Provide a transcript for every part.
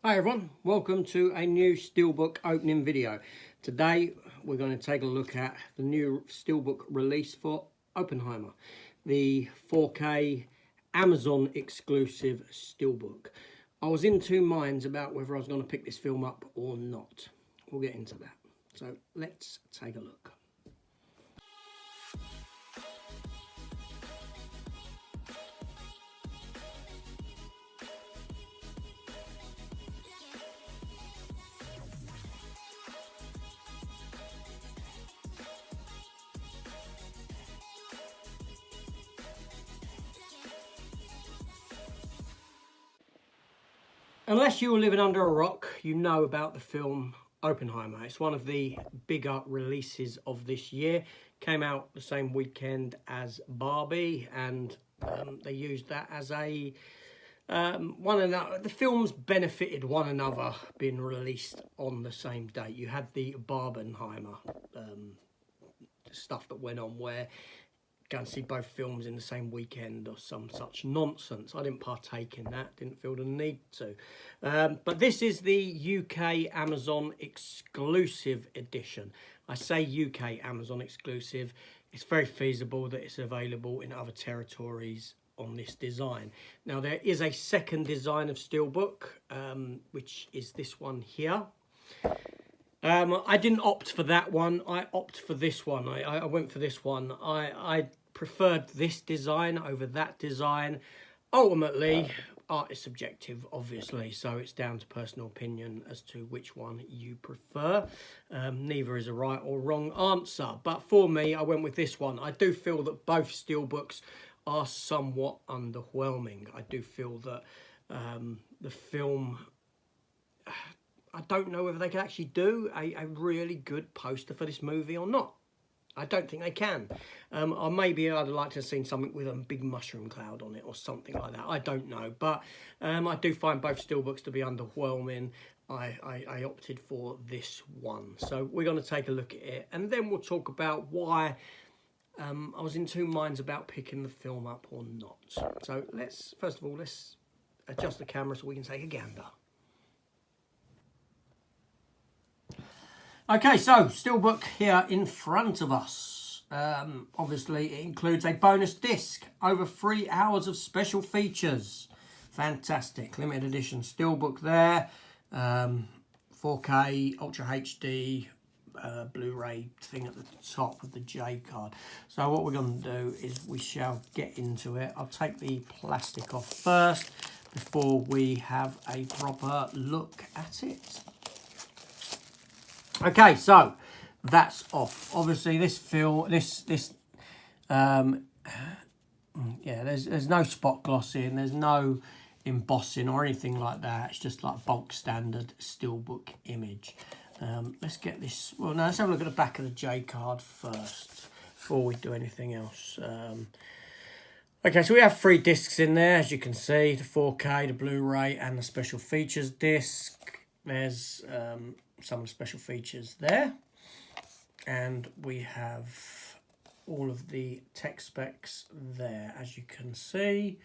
Hi everyone, welcome to a new Steelbook opening video. Today we're going to take a look at the new Steelbook release for Oppenheimer, the 4K Amazon exclusive Steelbook. I was in two minds about whether I was going to pick this film up or not. We'll get into that. So let's take a look. Unless you were living under a rock, you know about the film Oppenheimer. It's one of the bigger releases of this year. Came out the same weekend as Barbie, and they used that as a the films benefited one another being released on the same date. You had the Barbenheimer stuff that went on where go and see both films in the same weekend or some such nonsense. I didn't partake in that, didn't feel the need to. But this is the UK Amazon exclusive edition. I say UK Amazon exclusive. It's very feasible that it's available in other territories on this design. Now there is a second design of Steelbook, which is this one here. I didn't opt for that one. I opt for this one. I went for this one. I preferred this design over that design. Ultimately, art is subjective, obviously, so it's down to personal opinion as to which one you prefer. Neither is a right or wrong answer, but for me, I went with this one. I do feel that both Steelbooks are somewhat underwhelming. I do feel that the film, I don't know whether they can actually do a really good poster for this movie or not. I don't think they can. Or maybe I'd like to have seen something with a big mushroom cloud on it or something like that. I don't know. But I do find both Steelbooks to be underwhelming. I opted for this one. So we're going to take a look at it. And then we'll talk about why I was in two minds about picking the film up or not. So first of all, let's adjust the camera so we can take a gander. Okay, so Steelbook here in front of us. Obviously, it includes a bonus disc, over 3 hours of special features. Fantastic. Limited edition Steelbook there. 4K, Ultra HD, Blu-ray thing at the top of the J card. So what we're going to do is we shall get into it. I'll take the plastic off first before we have a proper look at it. Okay, so that's off. Obviously, there's no spot glossing, there's no embossing or anything like that. It's just like bulk standard Steelbook image. Let's get this. Well, now let's have a look at the back of the J card first before we do anything else. Okay, so we have 3 discs in there, as you can see: the 4K, the Blu-ray, and the special features disc. There's some of the special features there, and we have all of the tech specs there, as you can see.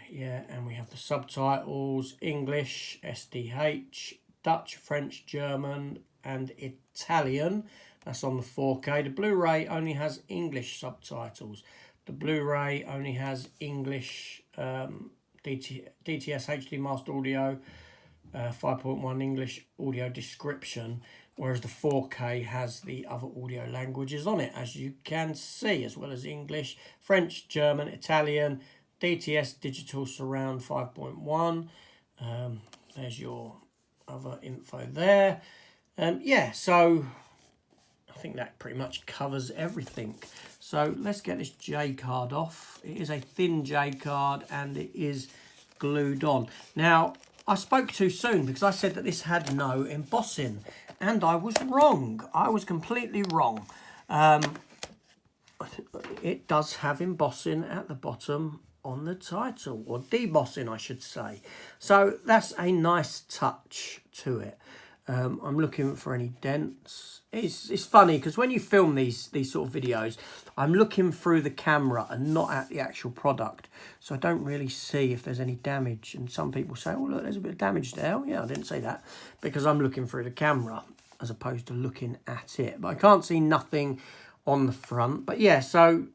Yeah, and we have the subtitles: English, SDH, Dutch, French, German, and Italian. That's on the 4K. The Blu-ray only has English subtitles. The Blu-ray only has English DTS HD Master Audio, 5.1 English audio description, whereas the 4K has the other audio languages on it, as you can see, as well as English, French, German, Italian, DTS Digital Surround 5.1. There's your other info there. Yeah, so I think that pretty much covers everything. So let's get this J card off. It is a thin J card and it is glued on. Now, I spoke too soon because I said that this had no embossing, and I was wrong. I was completely wrong. It does have embossing at the bottom on the title, or debossing I should say. So that's a nice touch to it. I'm looking for any dents. It's funny because when you film these sort of videos, I'm looking through the camera and not at the actual product, so I don't really see if there's any damage. And some people say, "Oh, look, there's a bit of damage there." Oh, yeah, I didn't say that because I'm looking through the camera as opposed to looking at it. But I can't see nothing on the front. But yeah, so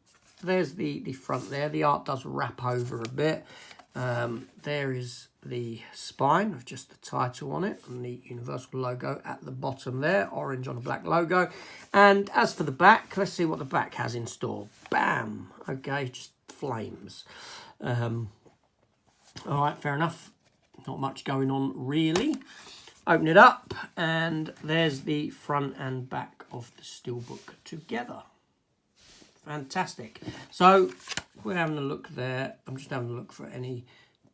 there's the front there. The art does wrap over a bit. There is the spine with just the title on it and the Universal logo at the bottom there, orange on a black logo. And as for the back, let's see what the back has in store. Bam! Okay, just flames. All right, fair enough. Not much going on really. Open it up and there's the front and back of the Steelbook together. Fantastic. So we're having a look there. I'm just having a look for any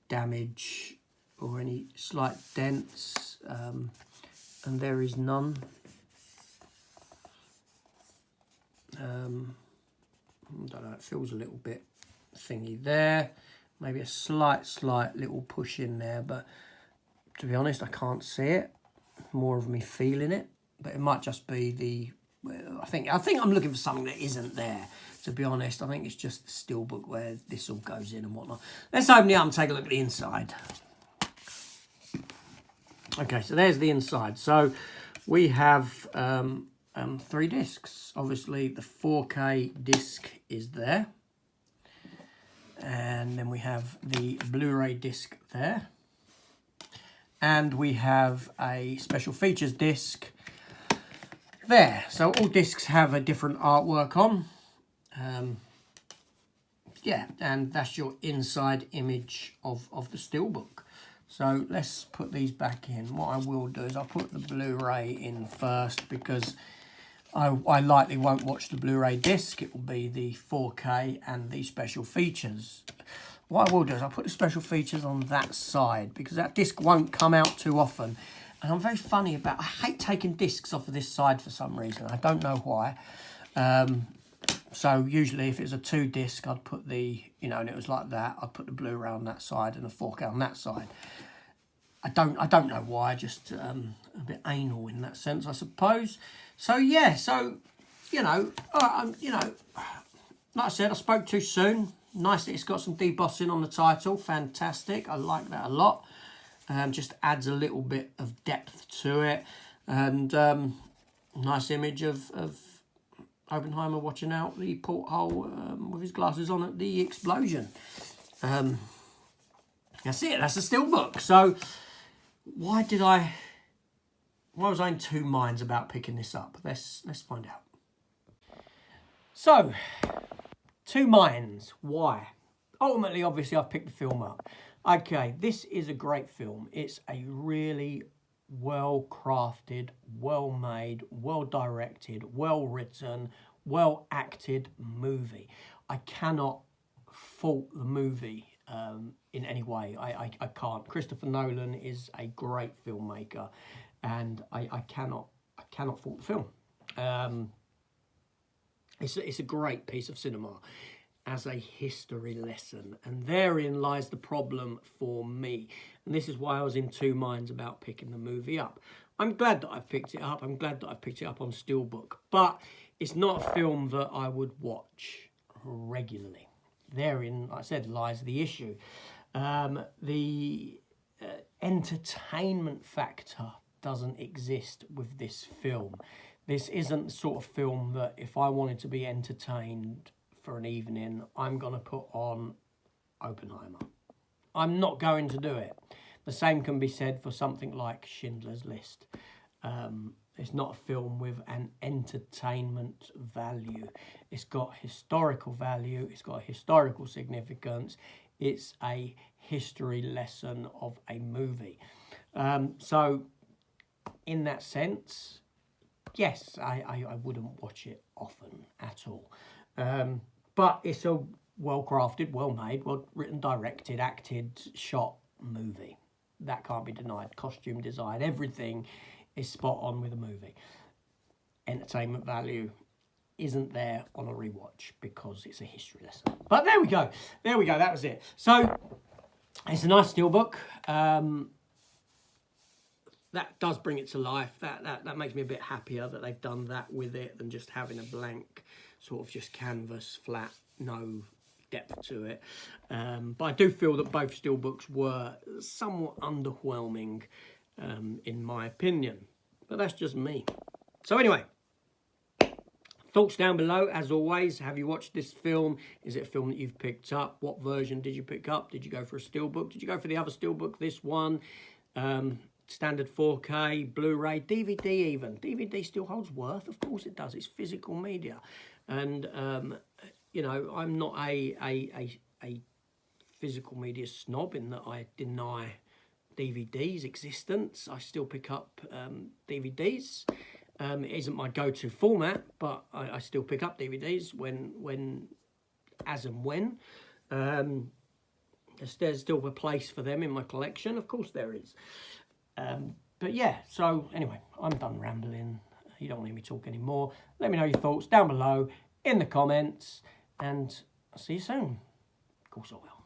damage or any slight dents, and there is none. I don't know, it feels a little bit thingy there. Maybe a slight little push in there, but to be honest, I can't see it. More of me feeling it, but it might just be the... I think I'm looking for something that isn't there, to be honest. I think it's just the Steelbook where this all goes in and whatnot. Let's open it up and take a look at the inside. Okay, so there's the inside. So we have 3 discs. Obviously, the 4K disc is there. And then we have the Blu-ray disc there. And we have a special features disc there. So all discs have a different artwork on. Yeah, and that's your inside image of the Steelbook. So let's put these back in. What I will do is I'll put the Blu-ray in first because I likely won't watch the Blu-ray disc. It will be the 4K and the special features. What I will do is I'll put the special features on that side because that disc won't come out too often. And I'm very funny about, I hate taking discs off of this side for some reason. I don't know why. So usually if it's a 2 disc, I'd put the, you know, and it was like that, I'd put the Blu-ray on that side and the 4K on that side. I don't know why, just a bit anal in that sense, I suppose. So yeah, so, you know, like I said, I spoke too soon. Nice that it's got some debossing on the title. Fantastic. I like that a lot. Just adds a little bit of depth to it. And nice image of Oppenheimer watching out the porthole with his glasses on at the explosion. That's it. That's the Steelbook. So why was I in 2 minds about picking this up? Let's find out. So 2 minds. Why? Ultimately, obviously, I've picked the film up. Okay, this is a great film. It's a really well-crafted, well-made, well-directed, well-written, well-acted movie. I cannot fault the movie in any way. I can't. Christopher Nolan is a great filmmaker, and I cannot fault the film. It's a great piece of cinema as a history lesson, and therein lies the problem for me, and this is why I was in 2 minds about picking the movie up. I'm glad that I've picked it up. I'm glad that I've picked it up on Steelbook, but it's not a film that I would watch regularly. Therein, like I said, lies the issue. The entertainment factor doesn't exist with this film. This isn't the sort of film that if I wanted to be entertained for an evening, I'm going to put on Oppenheimer. I'm not going to do it. The same can be said for something like Schindler's List. It's not a film with an entertainment value. It's got historical value. It's got a historical significance. It's a history lesson of a movie. So in that sense, yes, I wouldn't watch it often at all. But it's a well-crafted, well-made, well-written, directed, acted, shot movie. That can't be denied. Costume design, everything is spot on with a movie. Entertainment value isn't there on a rewatch because it's a history lesson. But there we go. There we go. That was it. So it's a nice Steelbook. that does bring it to life. That makes me a bit happier that they've done that with it than just having a blank sort of just canvas, flat, no depth to it. But I do feel that both Steelbooks were somewhat underwhelming in my opinion. But that's just me. So anyway, thoughts down below. As always, have you watched this film? Is it a film that you've picked up? What version did you pick up? Did you go for a Steelbook? Did you go for the other Steelbook, this one? Standard 4K, Blu-ray, DVD even. DVD still holds worth? Of course it does. It's physical media. And, you know, I'm not a physical media snob in that I deny DVD's existence. I still pick up DVDs. It isn't my go-to format, but I still pick up DVDs as and when. There's still a place for them in my collection. Of course there is. But yeah, so anyway, I'm done rambling. You don't want to hear me talk anymore. Let me know your thoughts down below in the comments, and I'll see you soon. Of course I will.